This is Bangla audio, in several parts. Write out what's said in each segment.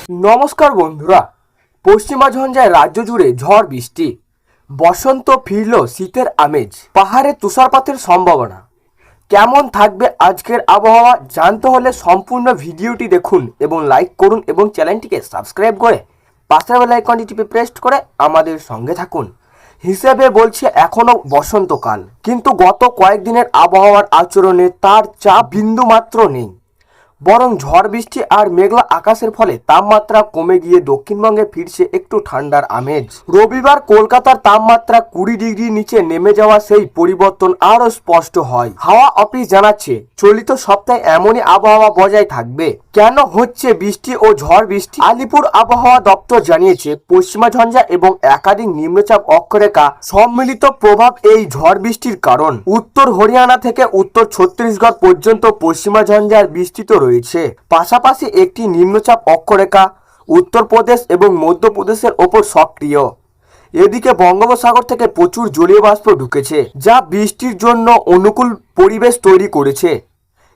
নমস্কার বন্ধুরা। পশ্চিমা ঝঞ্ঝায় রাজ্য জুড়ে ঝড় বৃষ্টি, বসন্ত ফিরল, শীতের আমেজ, পাহাড়ে তুষারপাতের সম্ভাবনা। কেমন থাকবে আজকের আবহাওয়া জানতে হলে সম্পূর্ণ ভিডিওটি দেখুন এবং লাইক করুন এবং চ্যানেলটিকে সাবস্ক্রাইব করে পাশের বেল আইকনটি টিপে প্রেস করে আমাদের সঙ্গে থাকুন। হিসেবে বলছে এখনো বসন্তকাল, কিন্তু গত কয়েকদিনের আবহাওয়ার আচরণে তার চাপ বিন্দু মাত্র নেই, বরং ঝড় বৃষ্টি আর মেঘলা আকাশের ফলে তাপমাত্রা কমে গিয়ে দক্ষিণবঙ্গে ফিরছে একটু ঠান্ডার আমেজ। রবিবার কলকাতার তাপমাত্রা 20 ডিগ্রি নিচে নেমে যাওয়া সেই পরিবর্তন আরও স্পষ্ট হয়। হাওয়া অফিস জানাচ্ছে চলিত সপ্তাহে এমনই আবহাওয়া বজায় থাকবে। কেন হচ্ছে বৃষ্টি ও ঝড় বৃষ্টি? আলিপুর আবহাওয়া দপ্তর জানিয়েছে পশ্চিমা ঝঞ্ঝা এবং একাধিক নিম্নচাপ অক্ষরেখা সম্মিলিত প্রভাব এই ঝড় বৃষ্টির কারণ। উত্তর হরিয়ানা থেকে উত্তর ছত্তিশগড় পর্যন্ত পশ্চিমা ঝঞ্ঝার বিস্তৃত রয়েছে। পাশাপাশি একটি নিম্নচাপ অক্ষরেখা উত্তরপ্রদেশ এবং মধ্যপ্রদেশের ওপর সক্রিয়। এদিকে বঙ্গোপসাগর থেকে প্রচুর জলীয় বাষ্প ঢুকেছে, যা বৃষ্টির জন্য অনুকূল পরিবেশ তৈরি করেছে।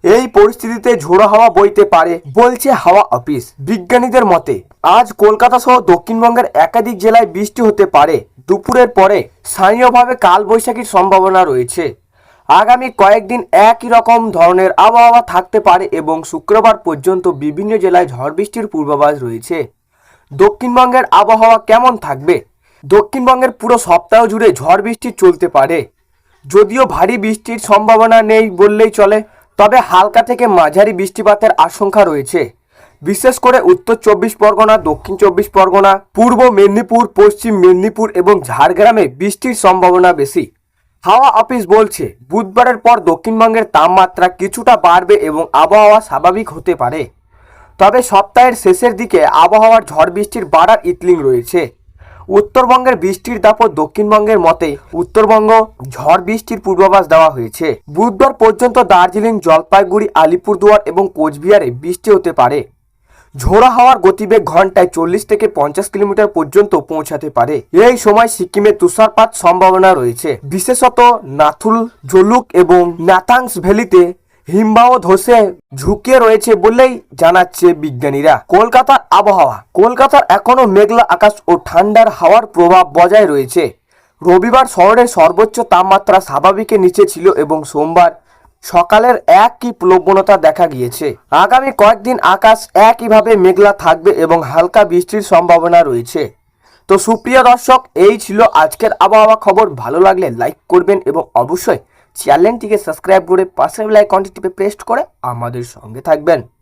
এই পরিস্থিতিতে ঝোড়ো হাওয়া বইতে পারে বলছে হাওয়া অফিস। বিজ্ঞানীদের মতে আজ কলকাতা সহ দক্ষিণবঙ্গের একাধিক জেলায় বৃষ্টি হতে পারে। দুপুরের পরে স্থানীয়ভাবে কালবৈশাখীর সম্ভাবনা রয়েছে। আগামী কয়েকদিন একই রকম ধরনের আবহাওয়া থাকতে পারে এবং শুক্রবার পর্যন্ত বিভিন্ন জেলায় ঝড় বৃষ্টির পূর্বাভাস রয়েছে। দক্ষিণবঙ্গের আবহাওয়া কেমন থাকবে? দক্ষিণবঙ্গের পুরো সপ্তাহ জুড়ে ঝড় বৃষ্টি চলতে পারে, যদিও ভারী বৃষ্টির সম্ভাবনা নেই বললেই চলে, তবে হালকা থেকে মাঝারি বৃষ্টিপাতের আশঙ্কা রয়েছে। বিশেষ করে উত্তর 24 পরগনা, দক্ষিণ 24 পরগনা, পূর্ব মেদিনীপুর, পশ্চিম মেদিনীপুর এবং ঝাড়গ্রামে বৃষ্টির সম্ভাবনা বেশি। হাওয়া অফিস বলছে বুধবারের পর দক্ষিণবঙ্গের তাপমাত্রা কিছুটা বাড়বে এবং আবহাওয়া স্বাভাবিক হতে পারে। তবে সপ্তাহের শেষের দিকে আবহাওয়ার ঝড় বৃষ্টির বাড়ার ইতলিং রয়েছে। উত্তরবঙ্গের বৃষ্টির দাপট দক্ষিণবঙ্গের মতেই উত্তরবঙ্গ ঝড় বৃষ্টির পূর্বাভাস দেওয়া হয়েছে। বুধবার পর্যন্ত দার্জিলিং, জলপাইগুড়ি, আলিপুরদুয়ার এবং কোচবিহারে বৃষ্টি হতে পারে। ঝোড়ো হাওয়ার গতিবেগ ঘন্টায় 40 থেকে 50 কিলোমিটার পর্যন্ত পৌঁছাতে পারে। এই সময় সিকিমে তুষারপাত সম্ভাবনা রয়েছে, বিশেষত নাথুল, জলুক এবং নাথাংস ভ্যালিতে হিমবাহ ধসে ঝুঁকে রয়েছে বলেই জানাচ্ছে বিজ্ঞানীরা। কলকাতার আবহাওয়া। কলকাতার এখনো মেঘলা আকাশ ও ঠান্ডার হাওয়ার প্রভাব বজায় রয়েছে। রবিবার শহরের সর্বোচ্চ তাপমাত্রা স্বাভাবিকের নিচে ছিল এবং সোমবার সকালের একই প্রবণতা দেখা গিয়েছে। আগামী কয়েকদিন আকাশ একইভাবে মেঘলা থাকবে এবং হালকা বৃষ্টির সম্ভাবনা রয়েছে। তো সুপ্রিয় দর্শক, এই ছিল আজকের আবহাওয়া খবর। ভালো লাগলে লাইক করবেন এবং অবশ্যই চ্যানেলটিকে সাবস্ক্রাইব করে পাশের বেল আইকনটি টিপে প্রেস করে আমাদের সঙ্গে থাকবেন।